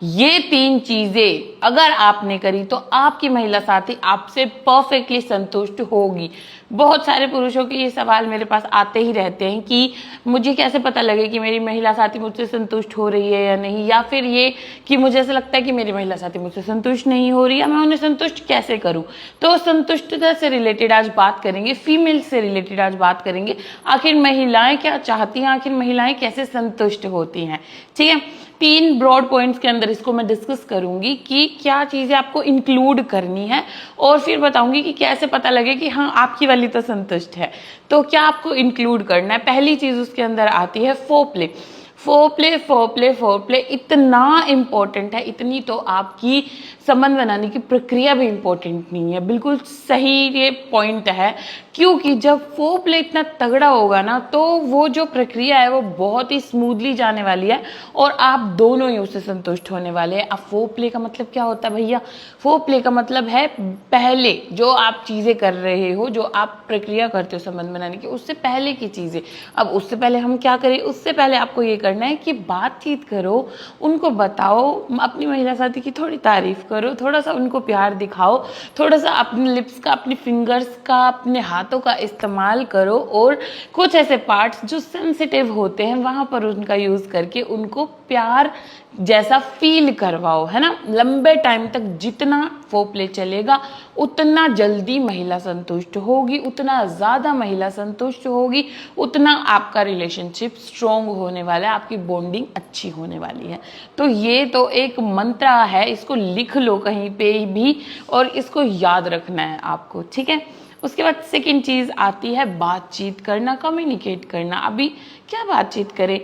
ये 3 चीजें अगर आपने करी तो आपकी महिला साथी आपसे परफेक्टली संतुष्ट होगी। बहुत सारे पुरुषों के ये सवाल मेरे पास आते ही रहते हैं कि मुझे कैसे पता लगे कि मेरी महिला साथी मुझसे संतुष्ट हो रही है या नहीं, या फिर ये कि मुझे ऐसा लगता है कि मेरी महिला साथी मुझसे संतुष्ट नहीं हो रही है, मैं उन्हें संतुष्ट कैसे करूं। तो संतुष्टता से रिलेटेड आज बात करेंगे, फीमेल से रिलेटेड आज बात करेंगे। आखिर महिलाएं क्या चाहती हैं, आखिर महिलाएं कैसे संतुष्ट होती हैं। ठीक है, 3 ब्रॉड पॉइंट्स के अंदर इसको मैं डिस्कस करूंगी कि क्या चीजें आपको इंक्लूड करनी है, और फिर बताऊंगी कि कैसे पता लगे कि हाँ आपकी वाली तो संतुष्ट है। तो क्या आपको इंक्लूड करना है, पहली चीज उसके अंदर आती है फोरप्ले। फोरप्ले फोरप्ले फोरप्ले इतना इंपॉर्टेंट है, इतनी तो आपकी संबंध बनाने की प्रक्रिया भी इंपॉर्टेंट नहीं है। बिल्कुल सही ये पॉइंट है, क्योंकि जब फोरप्ले इतना तगड़ा होगा ना तो वो जो प्रक्रिया है वो बहुत ही स्मूथली जाने वाली है और आप दोनों ही उससे संतुष्ट होने वाले हैं। अब फोरप्ले का मतलब क्या होता है भैया? फोरप्ले का मतलब है पहले जो आप चीजें कर रहे हो, जो आप प्रक्रिया करते हो संबंध बनाने की, उससे पहले की चीजें। अब उससे पहले हम क्या करें? उससे पहले आपको ये करना है कि बातचीत करो, उनको बताओ, अपनी महिला साथी की थोड़ी तारीफ करो, थोड़ा सा उनको प्यार दिखाओ, थोड़ा सा अपने लिप्स का, अपनी फिंगर्स का, अपने हाथों का इस्तेमाल करो, और कुछ ऐसे पार्ट्स जो सेंसिटिव होते हैं वहां पर उनका यूज करके उनको प्यार जैसा फील करवाओ, है ना। लंबे टाइम तक जितना फोरप्ले चलेगा उतना जल्दी महिला संतुष्ट होगी, उतना ज्यादा महिला संतुष्ट होगी, उतना आपका रिलेशनशिप स्ट्रॉन्ग होने वाला है, आपकी बॉन्डिंग अच्छी होने वाली है। तो ये तो एक मंत्र है, इसको लिख लो कहीं पे भी और इसको याद रखना है आपको, ठीक है। उसके बाद सेकंड चीज आती है बातचीत करना, कम्युनिकेट करना। अभी क्या बातचीत करें?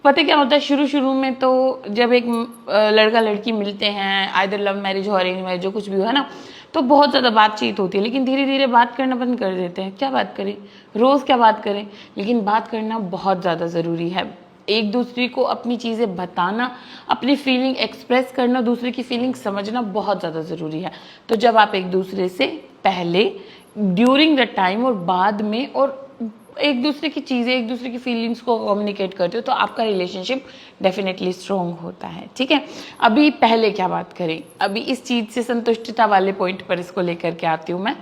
पता क्या होता है, शुरू शुरू में तो जब एक लड़का लड़की मिलते हैं, आइदर लव मैरिज हो अरेंज मैरिज, जो कुछ भी हो, है ना, तो बहुत ज़्यादा बातचीत होती है, लेकिन धीरे धीरे बात करना बंद कर देते हैं। क्या बात करें? रोज़ क्या बात करें? लेकिन बात करना बहुत ज़्यादा ज़रूरी है। एक दूसरे को अपनी चीज़ें बताना, अपनी फीलिंग एक्सप्रेस करना, दूसरे की फीलिंग समझना बहुत ज़्यादा ज़रूरी है। तो जब आप एक दूसरे से पहले, ड्यूरिंग द टाइम और बाद में, और एक दूसरे की चीज़ें, एक दूसरे की फीलिंग्स को कम्युनिकेट करते हो तो आपका रिलेशनशिप डेफिनेटली स्ट्रॉन्ग होता है, ठीक है। अभी पहले क्या बात करें? अभी इस चीज़ से संतुष्टता वाले पॉइंट पर इसको लेकर के आती हूँ मैं।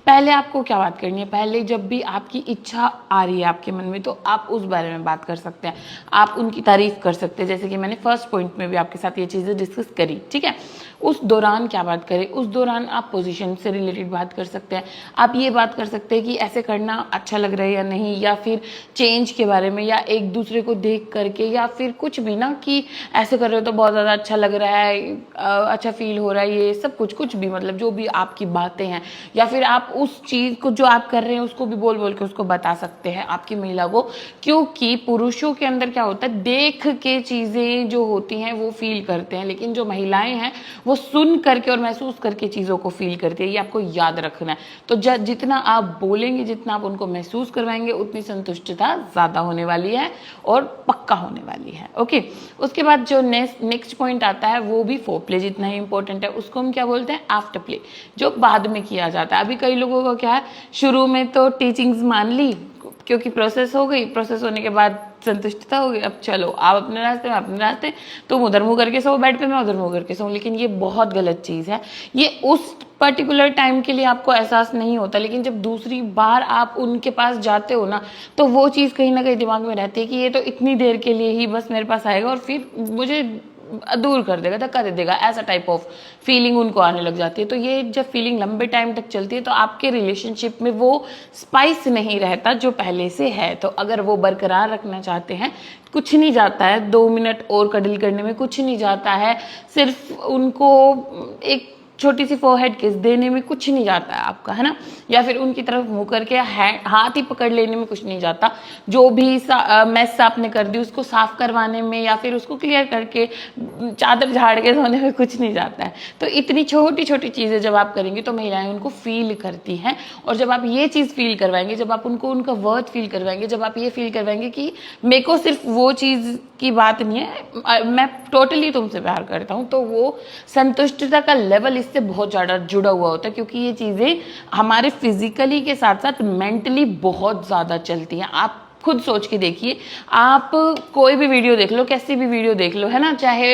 पहले आपको क्या बात करनी है? पहले जब भी आपकी इच्छा आ रही है आपके मन में तो आप उस बारे में बात कर सकते हैं, आप उनकी तारीफ कर सकते हैं, जैसे कि मैंने फर्स्ट पॉइंट में भी आपके साथ ये चीज़ें डिस्कस करी, ठीक है। उस दौरान क्या बात करें? उस दौरान आप पोजीशन से रिलेटेड बात कर सकते हैं, आप ये बात कर सकते हैं कि ऐसे करना अच्छा लग रहा है या नहीं, या फिर चेंज के बारे में, या एक दूसरे को देख करके, या फिर कुछ भी ना कि ऐसे कर रहे हो तो बहुत ज़्यादा अच्छा लग रहा है, अच्छा फील हो रहा है, ये सब कुछ भी, मतलब जो भी आपकी बातें हैं, या फिर आप उस चीज़ को जो आप कर रहे हैं उसको भी बोल बोल के उसको बता सकते हैं आपकी महिला को। क्योंकि पुरुषों के अंदर क्या होता है, देख के चीज़ें जो होती हैं वो फील करते हैं, लेकिन जो महिलाएं हैं वो सुन करके और महसूस करके चीज़ों को फील करती है। ये आपको याद रखना है। तो जितना आप बोलेंगे, जितना आप उनको महसूस करवाएंगे, उतनी संतुष्टता ज़्यादा होने वाली है और पक्का होने वाली है, ओके। उसके बाद जो नेक्स्ट पॉइंट आता है वो भी फोरप्ले जितना ही इंपॉर्टेंट है, उसको हम क्या बोलते हैं? आफ्टर प्ले, जो बाद में किया जाता है। अभी कई लोगों का क्या है, शुरू में तो टीचिंग्स मान ली क्योंकि प्रोसेस हो गई, प्रोसेस होने के बाद संतुष्टता हो गई, अब चलो आप अपने रास्ते में अपने रास्ते, तुम उधर मुँह करके सो बेड पे, मैं उधर मुँह करके सो। लेकिन ये बहुत गलत चीज़ है। ये उस पर्टिकुलर टाइम के लिए आपको एहसास नहीं होता, लेकिन जब दूसरी बार आप उनके पास जाते हो ना तो वो चीज़ कहीं ना कहीं दिमाग में रहती है कि ये तो इतनी देर के लिए ही बस मेरे पास आएगा और फिर मुझे दूर कर देगा, धक्का दे देगा, ऐसा टाइप ऑफ फीलिंग उनको आने लग जाती है। तो ये जब फीलिंग लंबे टाइम तक चलती है तो आपके रिलेशनशिप में वो स्पाइस नहीं रहता जो पहले से है। तो अगर वो बरकरार रखना चाहते हैं, कुछ नहीं जाता है 2 मिनट और कडल करने में, कुछ नहीं जाता है, सिर्फ उनको एक छोटी सी फोरहेड किस देने में कुछ नहीं जाता है आपका, है ना, या फिर उनकी तरफ मुंह करके हाथ ही पकड़ लेने में कुछ नहीं जाता। जो भी मैस आपने कर दी उसको साफ करवाने में, या फिर उसको क्लियर करके चादर झाड़ के धोने में कुछ नहीं जाता है। तो इतनी छोटी छोटी चीज़ें जब आप करेंगे तो महिलाएं उनको फील करती हैं, और जब आप ये चीज़ फील करवाएंगे, जब आप उनको उनका वर्थ फील करवाएंगे, जब आप ये फील करवाएंगे कि मेरे को सिर्फ वो चीज़ की बात नहीं है, मैं टोटली तुमसे प्यार करता हूँ, तो वो संतुष्टता का लेवल इससे बहुत ज़्यादा जुड़ा हुआ होता है। क्योंकि ये चीज़ें हमारे फिजिकली के साथ साथ मेंटली बहुत ज़्यादा चलती हैं। आप खुद सोच के देखिए। आप कोई भी वीडियो देख लो, कैसी भी वीडियो देख लो, है ना, चाहे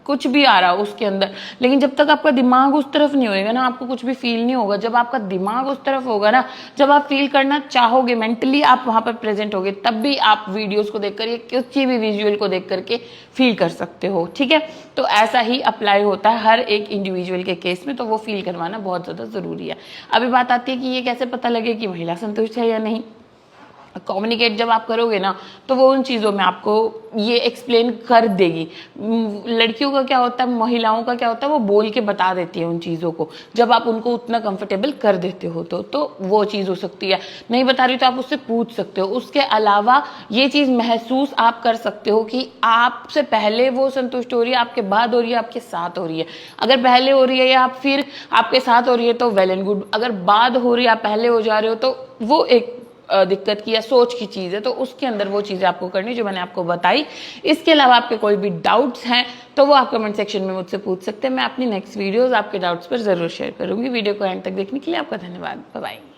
कुछ भी आ रहा हो उसके अंदर, लेकिन जब तक आपका दिमाग उस तरफ नहीं होएगा ना, आपको कुछ भी फील नहीं होगा। जब आपका दिमाग उस तरफ होगा ना, जब आप फील करना चाहोगे, मेंटली आप वहां पर प्रेजेंट होगे, तब भी आप वीडियोस को देखकर या किसी भी विजुअल को देख करके फील कर सकते हो। ठीक है, तो ऐसा ही अप्लाई होता है हर एक इंडिविजुअल के केस में, तो वो फील करवाना बहुत ज्यादा जरूरी है। अभी बात आती है कि ये कैसे पता लगे कि महिला संतुष्ट है या नहीं। कम्युनिकेट जब आप करोगे ना, तो वो उन चीज़ों में आपको ये एक्सप्लेन कर देगी। लड़कियों का क्या होता है, महिलाओं का क्या होता है, वो बोल के बता देती है उन चीज़ों को, जब आप उनको उतना कंफर्टेबल कर देते हो तो वो चीज़ हो सकती है। नहीं बता रही तो आप उससे पूछ सकते हो। उसके अलावा ये चीज़ महसूस आप कर सकते हो कि आपसे पहले वो संतुष्ट हो रही है, आपके बाद हो रही है, आपके साथ हो रही है। अगर पहले हो रही है या आप फिर आपके साथ हो रही है तो वेल एंड गुड। अगर बाद हो रही है, आप पहले हो जा रहे हो, तो वो एक दिक्कत की या सोच की चीज है, तो उसके अंदर वो चीजें आपको करनी जो मैंने आपको बताई। इसके अलावा आपके कोई भी डाउट्स हैं तो वो आप कमेंट सेक्शन में मुझसे पूछ सकते हैं। मैं अपनी नेक्स्ट वीडियोस आपके डाउट्स पर जरूर शेयर करूंगी। वीडियो को एंड तक देखने के लिए आपका धन्यवाद। Bye bye.